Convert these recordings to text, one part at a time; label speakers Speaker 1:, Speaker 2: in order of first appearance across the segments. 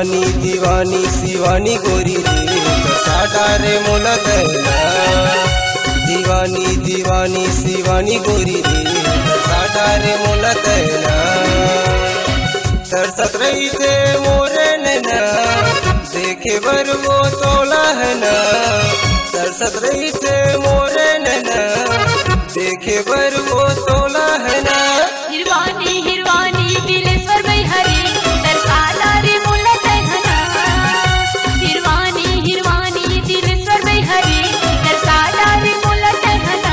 Speaker 1: दीवानी दीवानी शिवानी गोरी रे साडा रे मोला दैना। दीवानी दीवानी शिवानी गोरी रे साडा रे मोला दैना। तरसत रही थे मोरे नैना देखे बर वो तोला है ना। तरसत रही थे मोरे नैना देखे बर वो तोला है ना।
Speaker 2: हिरवानी हिरवानी दिलेश्वर भाई हरी तरसाला रे मोला दैना। हिरवानी हिरवानी दिलेश्वर भाई हरी तरसाला रे मोला दैना।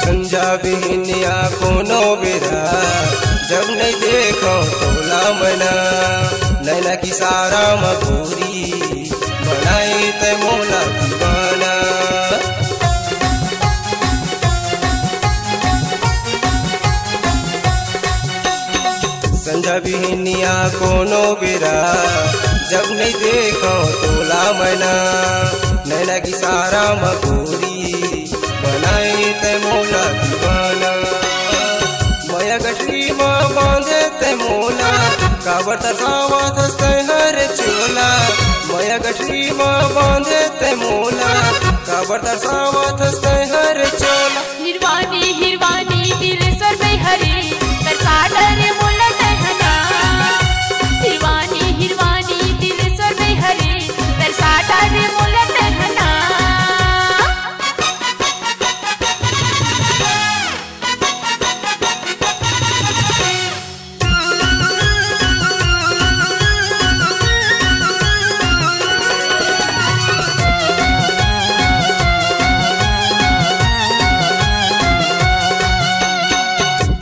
Speaker 1: संजा बिहनिया कोनो बेरा जब नहीं देखो तोला मना। नैना की सारा मभूरी बनाए ते मोला दीवाना। संजा बिहनिया कोनो बेरा जब नहीं देखो तोला मना। नैना की सारा मभूरी बनाए ते मोला दीवाना। माया गठरी माँ बांधे ते मोला काबर तरसावत हंसते हर चोला। माया गठरी माँ बांधे ते मोला काबर तरसावत हंसते हर चोला।
Speaker 2: हिरवानी हिरवानी दिलेश्वर भाई हरी तरसाला रे मोला दैना। हिरवानी हिरवानी दिलेश्वर भाई हरी तरसाला रे मोला दैना।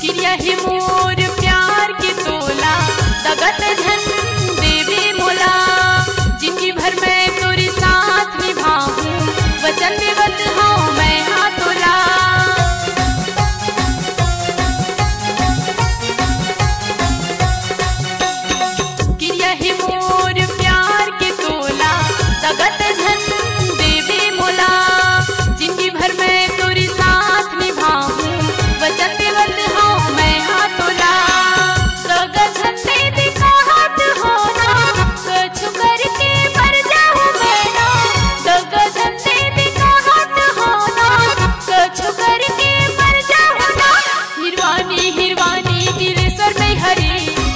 Speaker 2: किरिया ही मोर प्यार के तोला तगत धन देवी मोला। जिंदगी भर मैं तोरे साथ निभाऊं वचन देवत हूँ मैं हाँ तोला। किरिया ही मोर प्यार के तोला तगत धन देवी मोला। जिंदगी भर मैं तोरे साथ निभाऊं वचन देवत हूँ मैं हाँ तोला। गगन देवी का हाथ होना कछु करके मर जाऊं मैं ना। गगन देवी का हाथ होना कछु करके मर जाऊं ना। हिरवानी हिरवानी दिलेश्वर भाई हरी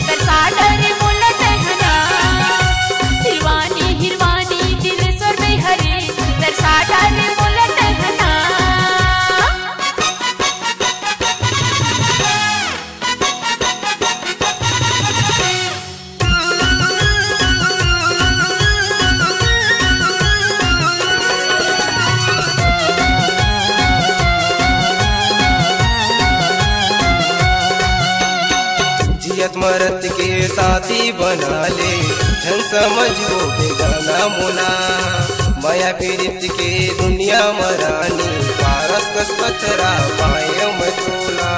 Speaker 2: तरसाला रे मोला दैना। हिरवानी हिरवानी दिलेश्वर भाई हरी तरसाला रे मोला दैना।
Speaker 1: जियत मरत के साथी बना ले जन समझो बेगाना मुना। माया पीड़ित के दुनिया मरानी पारस कस पथरा पाए मैं तोला।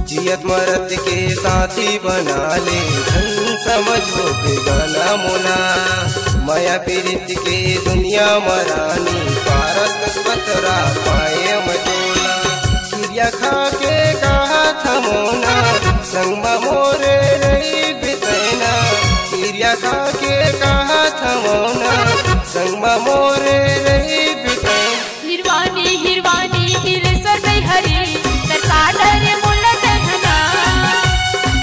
Speaker 1: जियत मरत के साथी बना ले जन समझो बेगाना मुना। माया पीड़ित के दुनिया मरानी पारस कस पथरा पाए मैं तोला। किरिया खा के कहा था मोना संगमा मोरे रही बितैना। किरिया खा के कहा था मोना संगमा मोरे रही बितैना।
Speaker 2: हिरवानी हिरवानी दिलेश्वर भाई हरी तरसाला रे मोला दैना।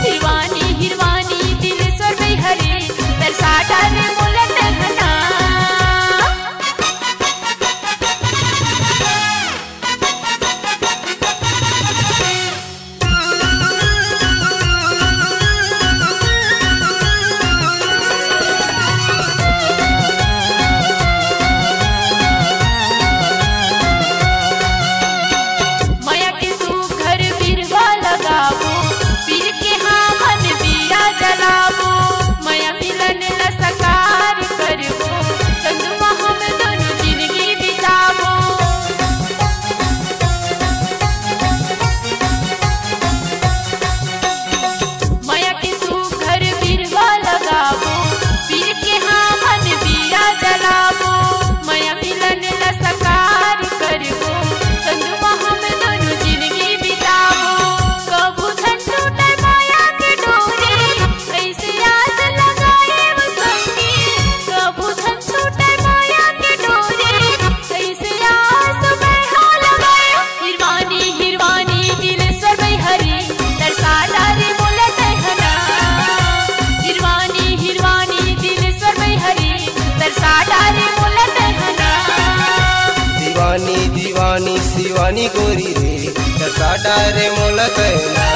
Speaker 2: हिरवानी हिरवानी दिलेश्वर भाई हरी तरसाला रे मोला दैना। माया के सुघर बिरवा
Speaker 1: बानी शिवानी गोरी रे साडा रे मोला कहना